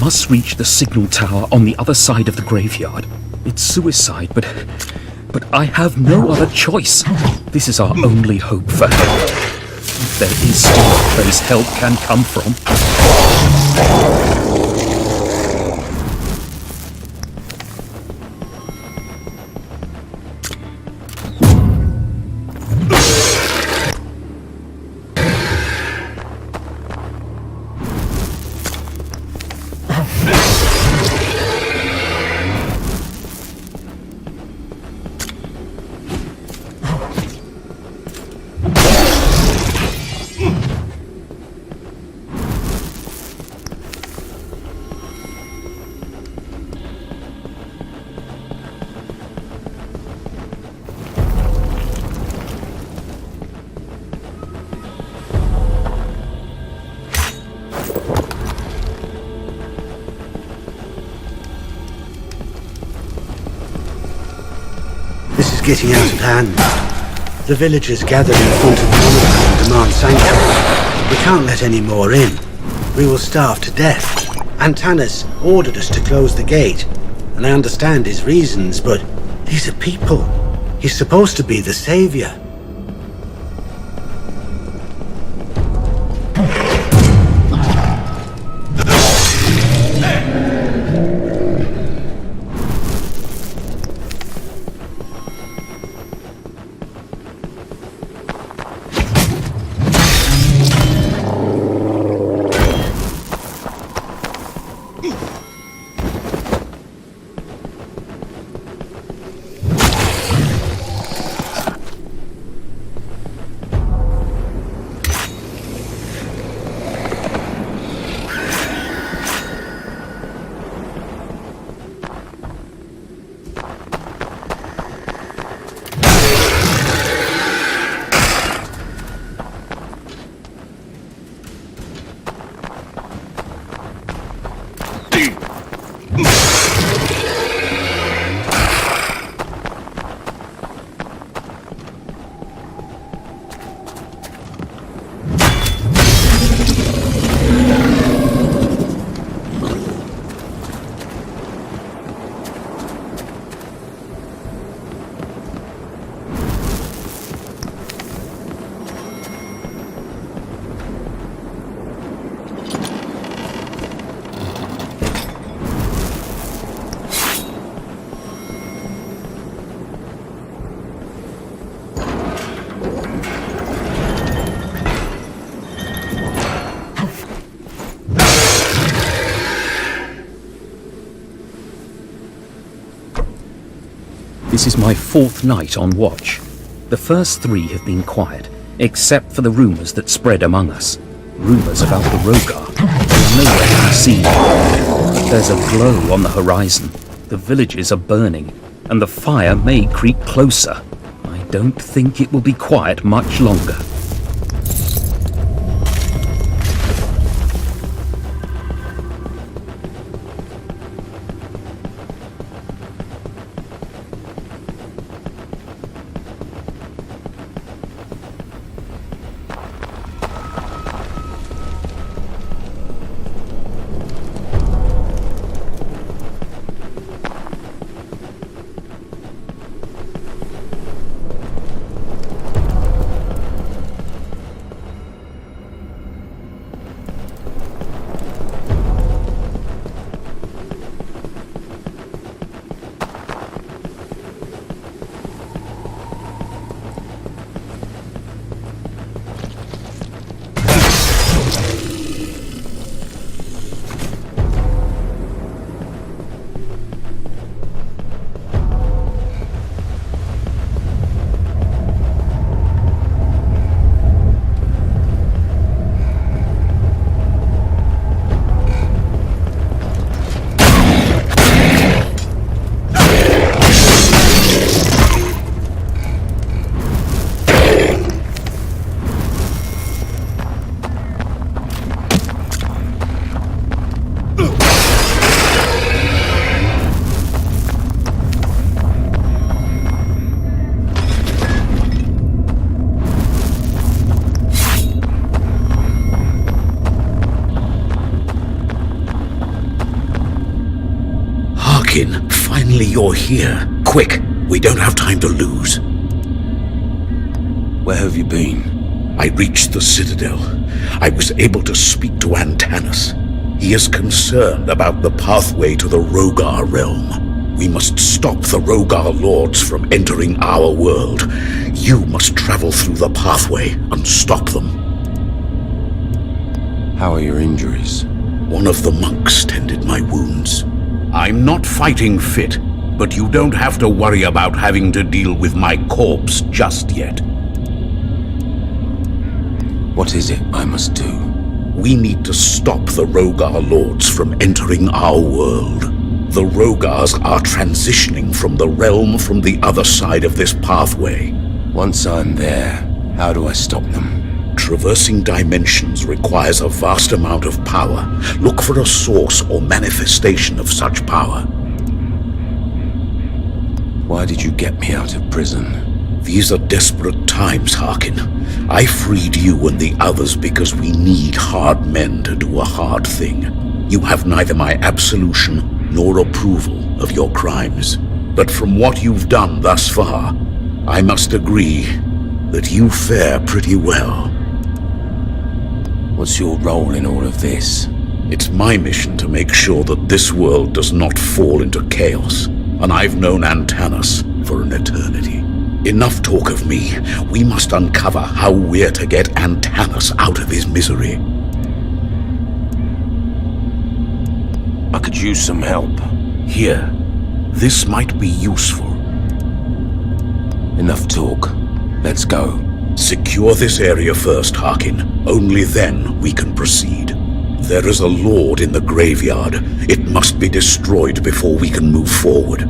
must reach the signal tower on the other side of the graveyard. It's suicide, but I have no other choice. This is our only hope for help. If there is still a place help can come from. Getting out of hand. The villagers gathered in front of the monastery and demand sanctuary. We can't let any more in. We will starve to death. Antanas ordered us to close the gate, and I understand his reasons, but these are people. He's supposed to be the savior. This is my 4th night on watch. The first 3 have been quiet, except for the rumours that spread among us. Rumours about the Rogar. They are nowhere to be seen. But there's a glow on the horizon. The villages are burning, and the fire may creep closer. I don't think it will be quiet much longer. Finally you're here. Quick, we don't have time to lose. Where have you been? I reached the Citadel. I was able to speak to Antanas. He is concerned about the pathway to the Rogar realm. We must stop the Rogar lords from entering our world. You must travel through the pathway and stop them. How are your injuries? One of the monks tended my wounds. I'm not fighting fit, but you don't have to worry about having to deal with my corpse just yet. What is it I must do? We need to stop the Rogar lords from entering our world. The Rogars are transitioning from the realm from the other side of this pathway. Once I'm there, how do I stop them? Traversing dimensions requires a vast amount of power. Look for a source or manifestation of such power. Why did you get me out of prison? These are desperate times, Harkin. I freed you and the others because we need hard men to do a hard thing. You have neither my absolution nor approval of your crimes. But from what you've done thus far, I must agree that you fare pretty well. What's your role in all of this? It's my mission to make sure that this world does not fall into chaos, and I've known Antanas for an eternity. Enough talk of me. We must uncover how we're to get Antanas out of his misery. I could use some help. Here, this might be useful. Enough talk. Let's go. Secure this area first, Harkin. Only then we can proceed. There is a lord in the graveyard. It must be destroyed before we can move forward.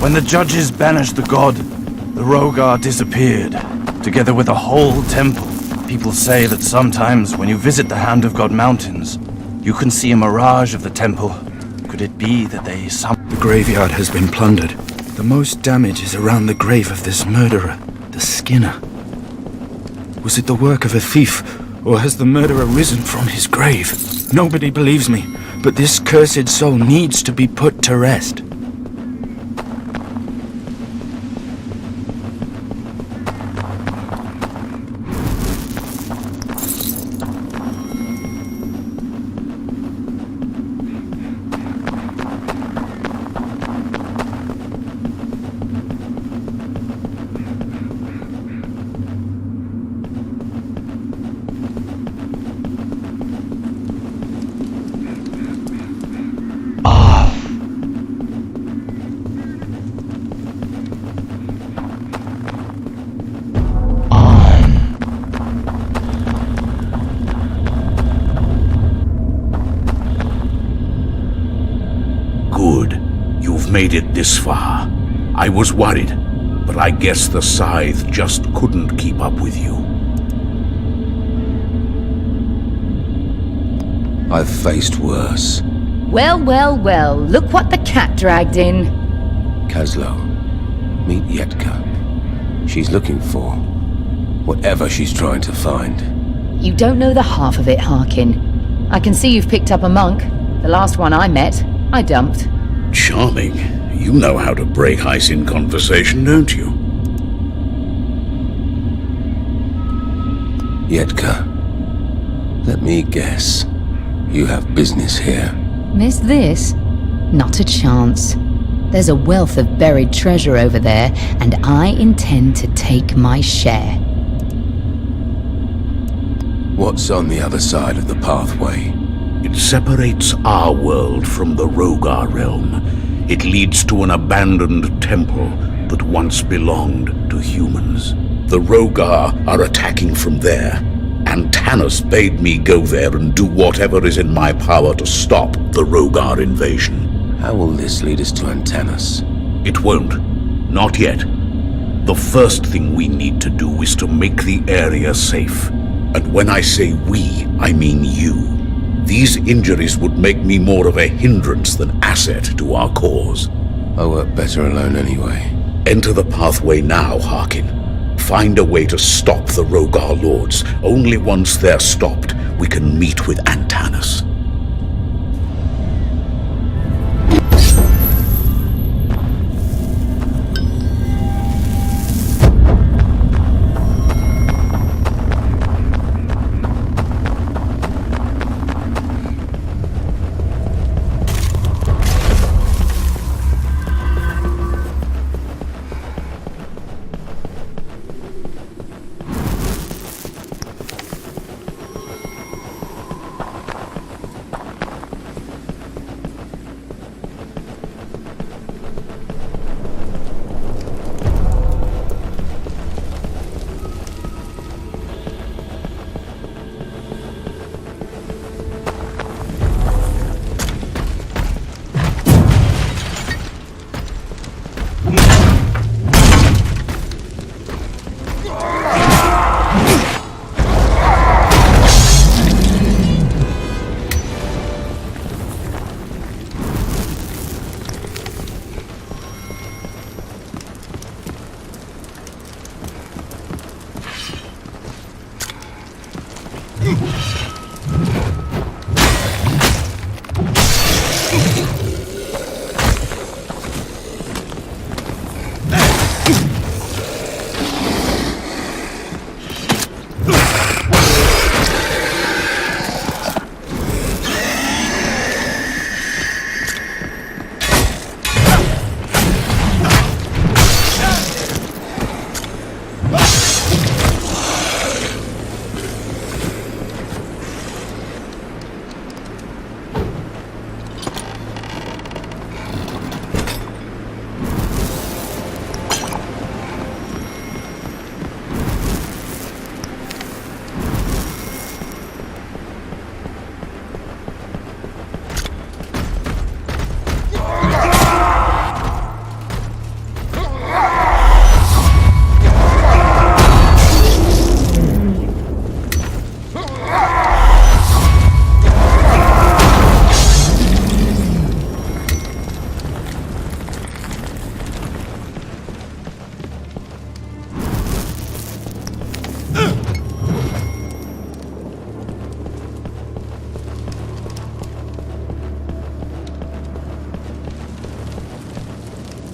When the judges banished the god, the Rogar disappeared, together with a whole temple. People say that sometimes when you visit the Hand of God mountains, you can see a mirage of the temple. Could it be that The graveyard has been plundered. The most damage is around the grave of this murderer, the Skinner. Was it the work of a thief, or has the murderer risen from his grave? Nobody believes me, but this cursed soul needs to be put to rest. made it this far. I was worried, but I guess the scythe just couldn't keep up with you. I've faced worse. Well, well, well, look what the cat dragged in. Kaslo, meet Yetka. She's looking for whatever she's trying to find. You don't know the half of it, Harkin. I can see you've picked up a monk. The last one I met, I dumped. Charming. You know how to break ice in conversation, don't you? Yetka, let me guess. You have business here. Miss this? Not a chance. There's a wealth of buried treasure over there, and I intend to take my share. What's on the other side of the pathway? It separates our world from the Rogar realm. It leads to an abandoned temple that once belonged to humans. The Rogar are attacking from there, and Tanis bade me go there and do whatever is in my power to stop the Rogar invasion. How will this lead us to Antanas? It won't. Not yet. The first thing we need to do is to make the area safe. And when I say we, I mean you. These injuries would make me more of a hindrance than asset to our cause. I work better alone anyway. Enter the pathway now, Harkin. Find a way to stop the Rogar Lords. Only once they're stopped, we can meet with Antanas.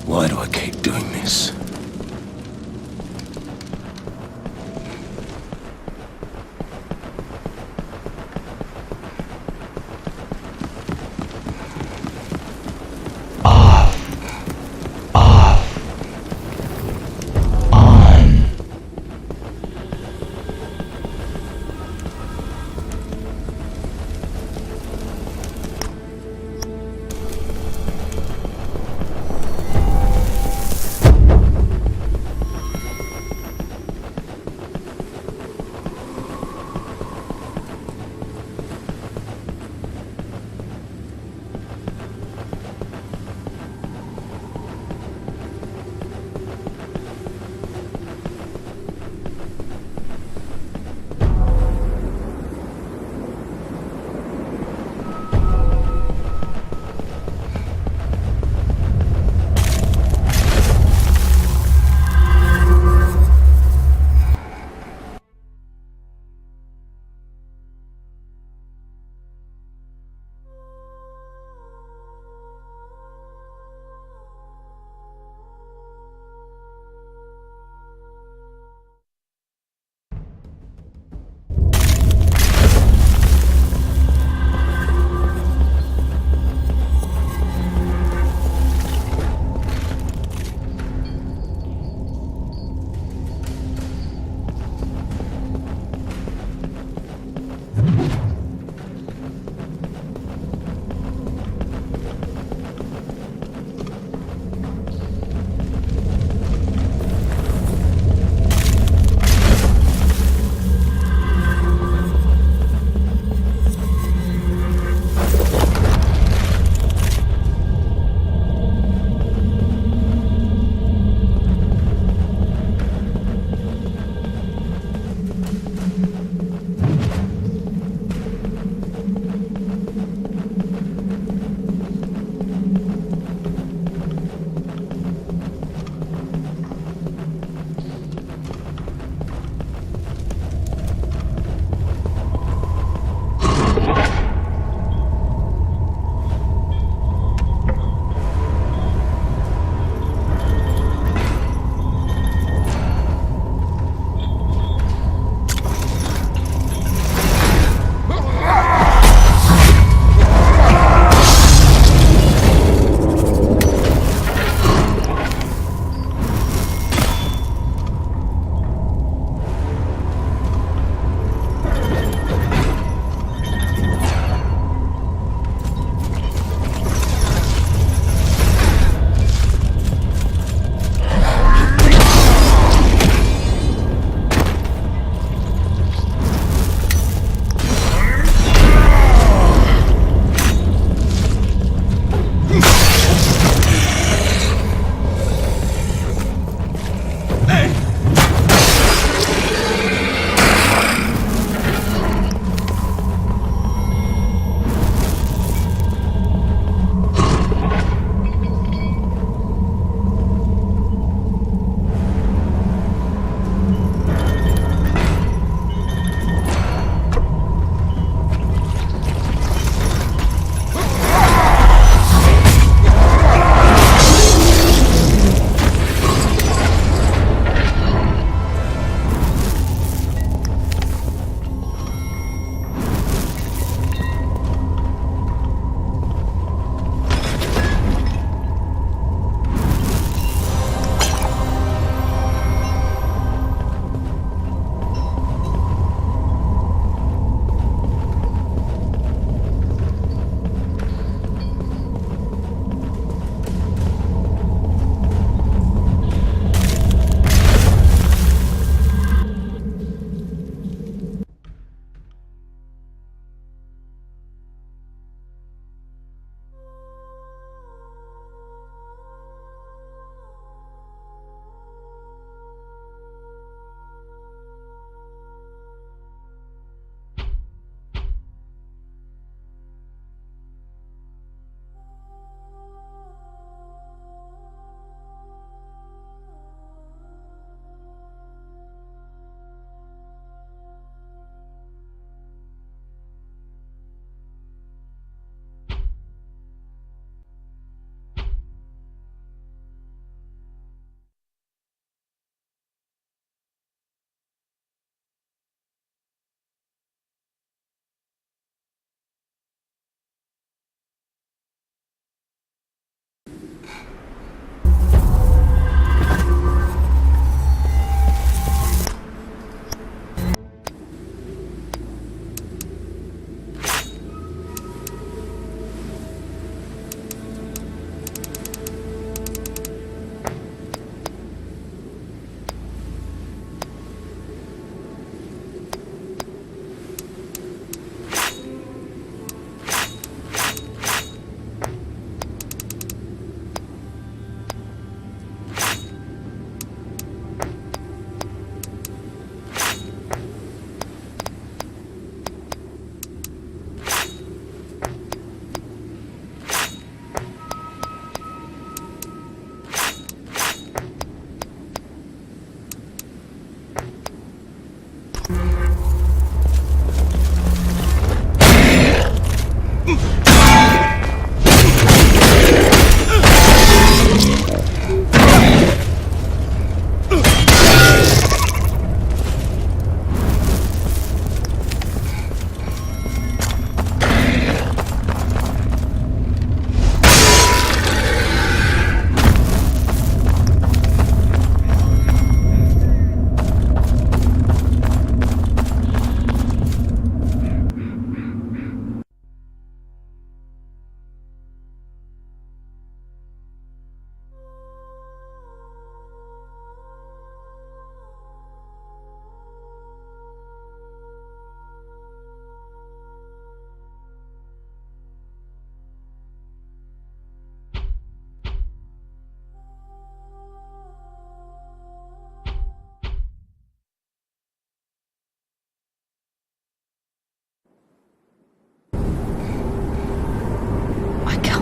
Why do I keep doing this?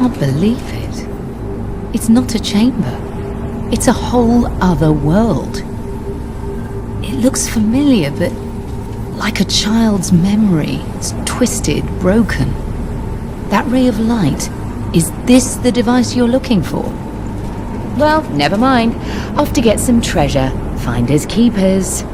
can't believe it. It's not a chamber. It's a whole other world. It looks familiar, but like a child's memory. It's twisted, broken. That ray of light, is this the device you're looking for? Well, never mind. Off to get some treasure. Finders keepers.